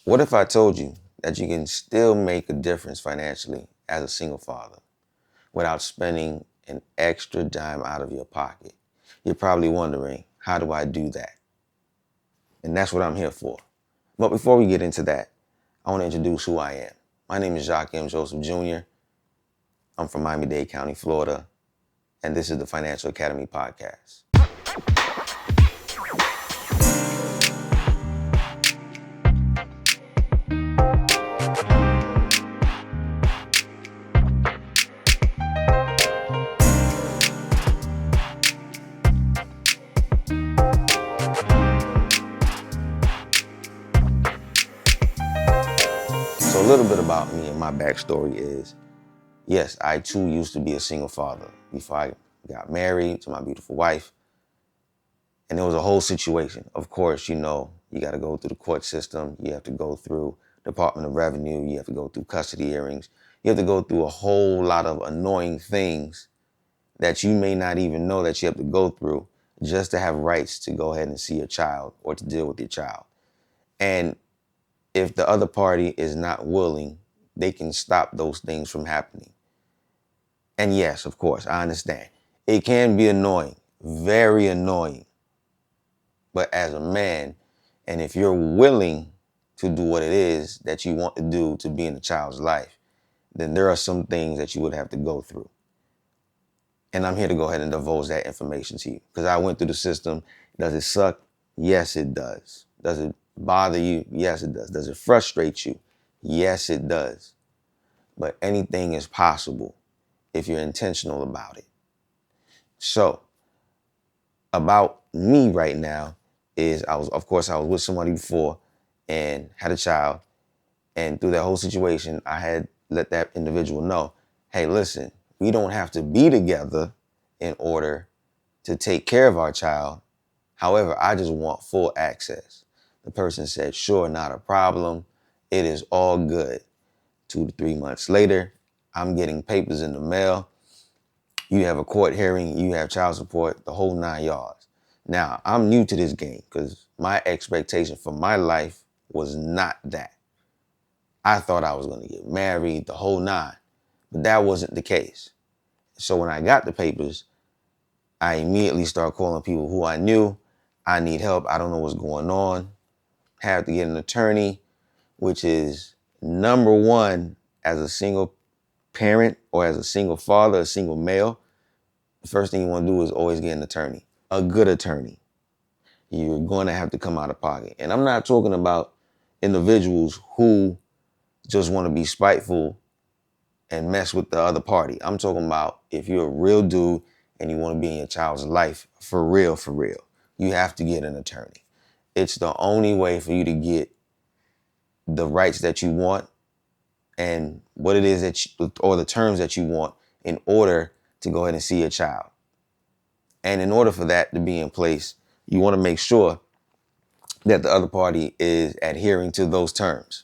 What if I told you that you can still make a difference financially as a single father without spending an extra dime out of your pocket? You're probably wondering, how do I do that? And that's what I'm here for. But before we get into that, I want to introduce who I am. My name is Jacques M. Joseph Jr. I'm from Miami-Dade County, Florida, and this is the Financial Academy Podcast. So a little bit about me and my backstory is, yes, I too used to be a single father before I got married to my beautiful wife. And it was a whole situation. Of course, you got to go through the court system. You have to go through Department of Revenue. You have to go through custody hearings. You have to go through a whole lot of annoying things that you may not even know that you have to go through just to have rights to go ahead and see your child or to deal with your child. And if the other party is not willing, they can stop those things from happening. And yes, of course, I understand. It can be annoying, very annoying. But as a man, and if you're willing to do what it is that you want to do to be in a child's life, then there are some things that you would have to go through. And I'm here to go ahead and divulge that information to you because I went through the system. Does it suck? Yes, it does. Does it bother you? Yes, it does. Does it frustrate you? Yes, it does. But anything is possible if you're intentional about it. So, about me right now is I was with somebody before and had a child. And through that whole situation, I had let that individual know, hey, listen, we don't have to be together in order to take care of our child. However, I just want full access. The person said, sure, not a problem. It is all good. 2 to 3 months later, I'm getting papers in the mail. You have a court hearing, you have child support, the whole 9 yards. Now, I'm new to this game because my expectation for my life was not that. I thought I was going to get married, the whole 9, but that wasn't the case. So when I got the papers, I immediately started calling people who I knew. I need help. I don't know what's going on. Have to get an attorney, which is number one as a single parent or as a single father, a single male. The first thing you want to do is always get an attorney, a good attorney. You're going to have to come out of pocket. And I'm not talking about individuals who just want to be spiteful and mess with the other party. I'm talking about if you're a real dude and you want to be in your child's life for real, you have to get an attorney. It's the only way for you to get the rights that you want and what it is or the terms that you want in order to go ahead and see your child. And in order for that to be in place, you want to make sure that the other party is adhering to those terms.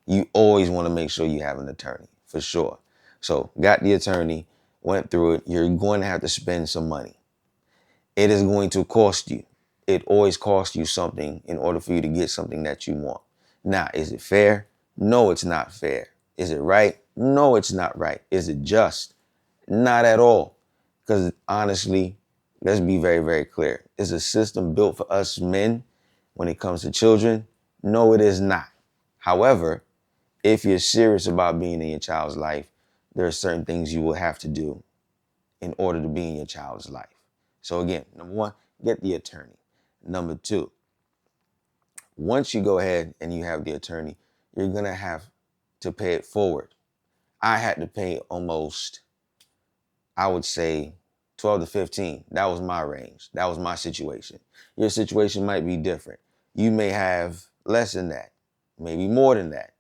You always want to make sure you have an attorney, for sure. So got the attorney, went through it. You're going to have to spend some money. It is going to cost you. It always costs you something in order for you to get something that you want. Now, is it fair? No, it's not fair. Is it right? No, it's not right. Is it just? Not at all. Because honestly, let's be very, very clear. Is a system built for us men when it comes to children? No, it is not. However, if you're serious about being in your child's life, there are certain things you will have to do in order to be in your child's life. So again, number one, get the attorney. Number two, once you go ahead and you have the attorney, you're going to have to pay it forward. I had to pay almost, I would say, 12 to 15. That was my range. That was my situation. Your situation might be different. You may have less than that, maybe more than that.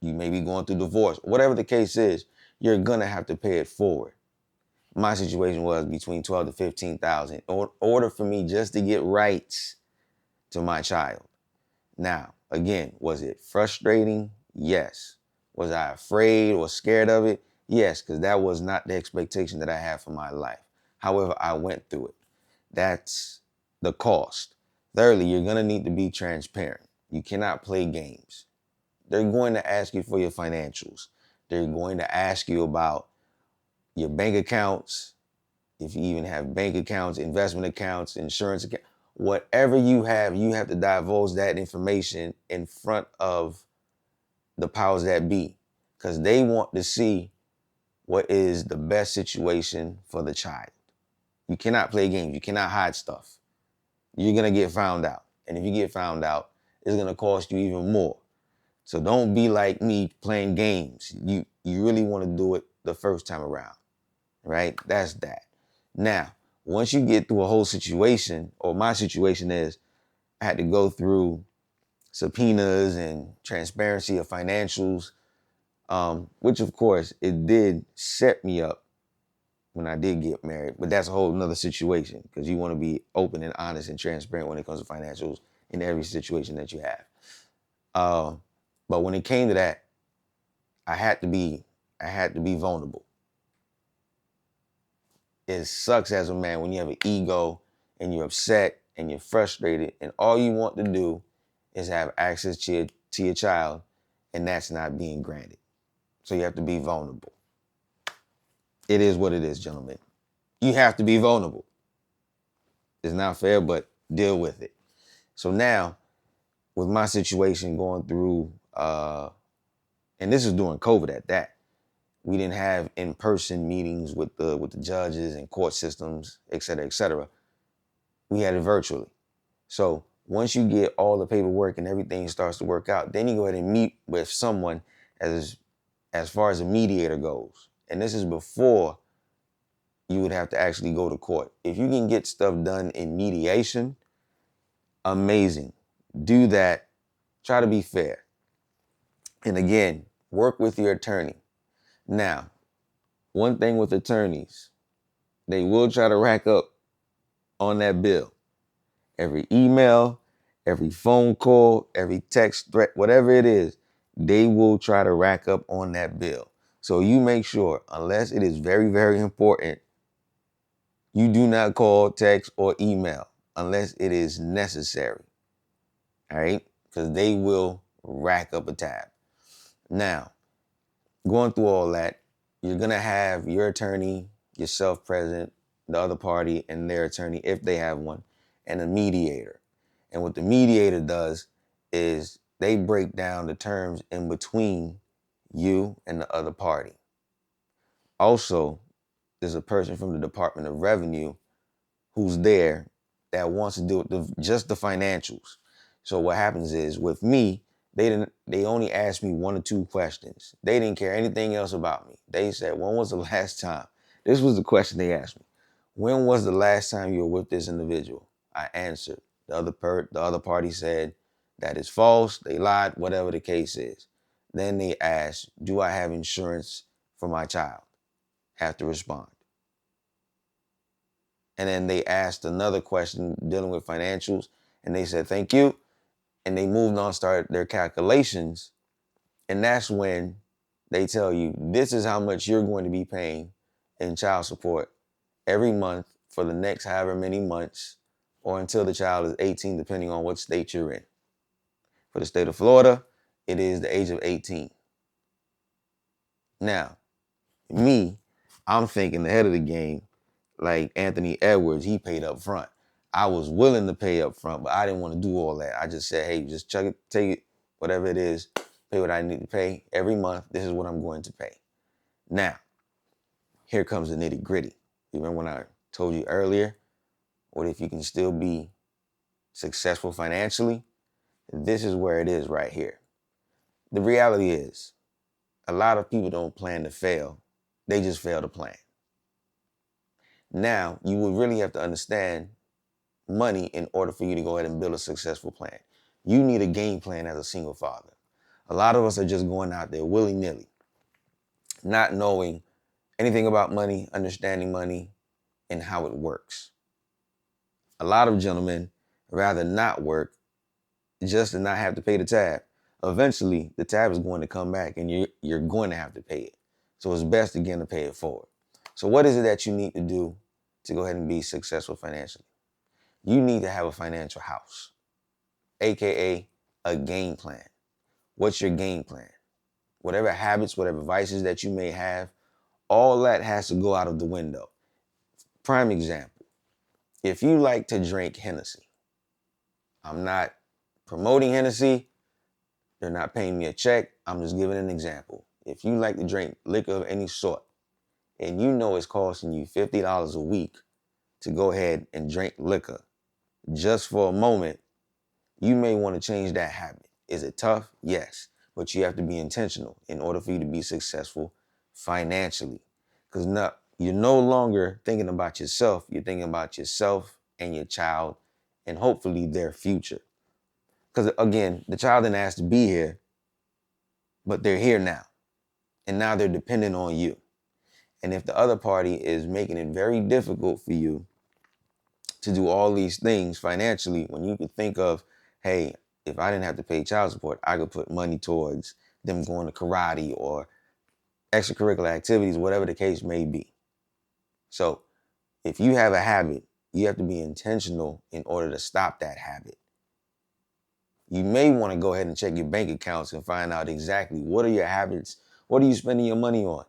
You may be going through divorce. Whatever the case is, you're going to have to pay it forward. My situation was between 12 to 15,000 in order for me just to get rights to my child. Now, again, was it frustrating? Yes. Was I afraid or scared of it? Yes, because that was not the expectation that I had for my life. However, I went through it. That's the cost. Thirdly, you're going to need to be transparent. You cannot play games. They're going to ask you for your financials. They're going to ask you about your bank accounts, if you even have bank accounts, investment accounts, insurance accounts, whatever you have to divulge that information in front of the powers that be, because they want to see what is the best situation for the child. You cannot play games. You cannot hide stuff. You're going to get found out. And if you get found out, it's going to cost you even more. So don't be like me playing games. You really want to do it the first time around, right? That's that. Now, once you get through a whole situation, or my situation is, I had to go through subpoenas and transparency of financials, which of course it did set me up when I did get married, but that's a whole nother situation, because you want to be open and honest and transparent when it comes to financials in every situation that you have. But when it came to that, I had to be vulnerable. It sucks as a man when you have an ego and you're upset and you're frustrated and all you want to do is have access to your child, and that's not being granted. So you have to be vulnerable. It is what it is, gentlemen. You have to be vulnerable. It's not fair, but deal with it. So now, with my situation going through, and this is during COVID at that, we didn't have in-person meetings with the judges and court systems, et cetera, et cetera. We had it virtually. So once you get all the paperwork and everything starts to work out, then you go ahead and meet with someone as far as a mediator goes. And this is before you would have to actually go to court. If you can get stuff done in mediation, amazing. Do that. Try to be fair. And again, work with your attorney. Now, one thing with attorneys, they will try to rack up on that bill. Every email, every phone call, every text threat, whatever it is, they will try to rack up on that bill. So you make sure, unless it is very, very important, you do not call, text, or email unless it is necessary. All right? Because they will rack up a tab. Now, going through all that, you're going to have your attorney, yourself present, the other party, and their attorney, if they have one, and a mediator. And what the mediator does is they break down the terms in between you and the other party. Also, there's a person from the Department of Revenue who's there that wants to do just the financials. So what happens is, with me, they only asked me 1 or 2 questions. They didn't care anything else about me. They said, when was the last time? This was the question they asked me. When was the last time you were with this individual? I answered. The other party said that is false, they lied, whatever the case is. Then they asked, do I have insurance for my child? Have to respond. And then they asked another question dealing with financials, and they said, thank you. And they moved on, started their calculations. And that's when they tell you, this is how much you're going to be paying in child support every month for the next however many months, or until the child is 18, depending on what state you're in. For the state of Florida, it is the age of 18. Now, me, I'm thinking ahead of the game, like Anthony Edwards, he paid up front. I was willing to pay up front, but I didn't want to do all that. I just said, hey, just chuck it, take it, whatever it is, pay what I need to pay every month. This is what I'm going to pay. Now, here comes the nitty gritty. You remember when I told you earlier, what if you can still be successful financially? This is where it is right here. The reality is, a lot of people don't plan to fail. They just fail to plan. Now, you would really have to understand money in order for you to go ahead and build a successful plan. You need a game plan as a single father. A lot of us are just going out there willy-nilly, not knowing anything about money, understanding money, and how it works. A lot of gentlemen rather not work just to not have to pay the tab. Eventually, the tab is going to come back and you're going to have to pay it. So it's best, again, to pay it forward. So what is it that you need to do to go ahead and be successful financially? You need to have a financial house, AKA a game plan. What's your game plan? Whatever habits, whatever vices that you may have, all that has to go out of the window. Prime example, if you like to drink Hennessy, I'm not promoting Hennessy, they're not paying me a check, I'm just giving an example. If you like to drink liquor of any sort, and you know it's costing you $50 a week to go ahead and drink liquor just for a moment, you may want to change that habit. Is it tough? Yes. But you have to be intentional in order for you to be successful financially. Because you're no longer thinking about yourself. You're thinking about yourself and your child and hopefully their future. Because again, the child didn't ask to be here, but they're here now. And now they're dependent on you. And if the other party is making it very difficult for you to do all these things financially, when you could think of, hey, if I didn't have to pay child support, I could put money towards them going to karate or extracurricular activities, whatever the case may be. So if you have a habit, you have to be intentional in order to stop that habit. You may want to go ahead and check your bank accounts and find out exactly what are your habits, what are you spending your money on?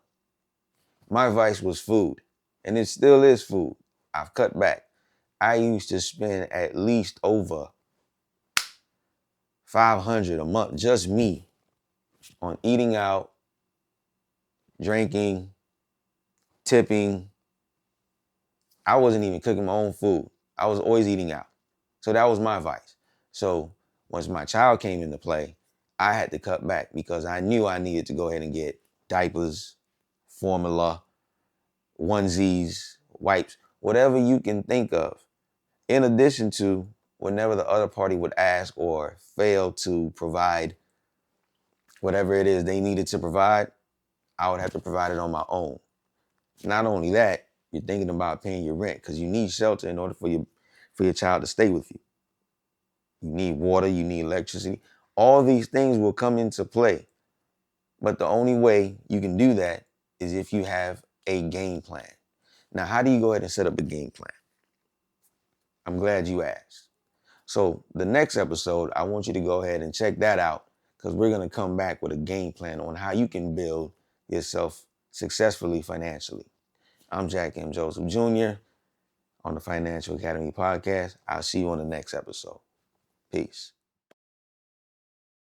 My vice was food, and it still is food. I've cut back. I used to spend at least over $500 a month, just me, on eating out, drinking, tipping. I wasn't even cooking my own food. I was always eating out. So that was my vice. So once my child came into play, I had to cut back because I knew I needed to go ahead and get diapers, formula, onesies, wipes, whatever you can think of. In addition to whenever the other party would ask or fail to provide whatever it is they needed to provide, I would have to provide it on my own. Not only that, you're thinking about paying your rent because you need shelter in order for your child to stay with you. You need water, you need electricity. All these things will come into play. But the only way you can do that is if you have a game plan. Now, how do you go ahead and set up a game plan? I'm glad you asked. So the next episode, I want you to go ahead and check that out because we're going to come back with a game plan on how you can build yourself successfully financially. I'm Jack M. Joseph Jr. on the Financial Academy podcast. I'll see you on the next episode. Peace.